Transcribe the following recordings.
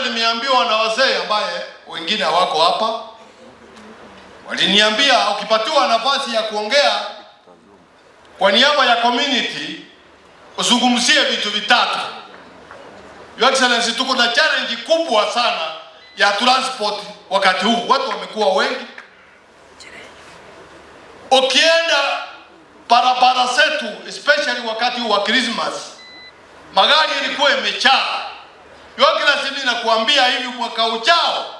nimeambiwa na wazee ambaye wengine hawako hapa, waliniambia ukipatiwa nafasi ya kuongea kwa niaba ya community uzungumzie vitu vitatu. Your Excellency, tuko na challenge kubwa sana ya transport wakati huu. Watu wamekuwa wengi. Ukienda barabara zetu especially wakati wa Christmas, magari ilikuwa imejaa. Your Excellency, nakuambia hivi mwaka ujao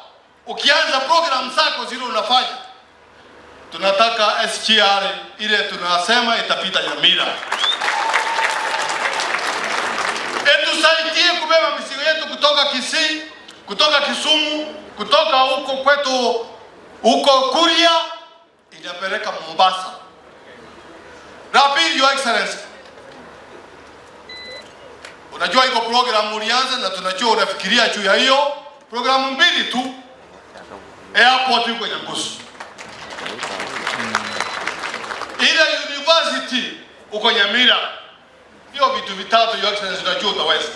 ukianza program zako zile unafanya, tunataka SGR ile tunasema itapita Nyamira. Tusaidie kubeba mizigo yetu kutoka Kisii, kutoka Kisumu, kutoka huko kwetu huko Kuria, inapeleka Mombasa. Na pili, Your Excellency, unajua iko program ulianza na tunajua unafikiria juu ya hiyo programu mbili tu. Airport iko Nyangusu, ile university uko Nyamira. Hiyo vitu vitatu, Your Excellency, unajua utaweza.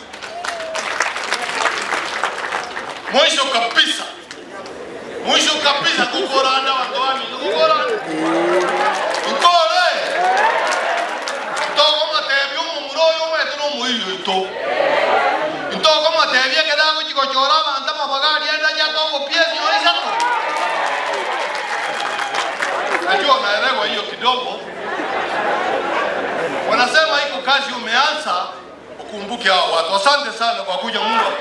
Mwisho kabisa kukorana watoani, kukorana. Ukore. Ntoko matebi umuroyo wetu no muhiyo ito. Ntoko matebi kedango chikochora banta mabagari enda jato piesi yoisa. Najua naelewa hiyo kidogo. Wanasema iko kazi umeanza, ukumbuke hao watu. Asante sana kwa kuja Mungu.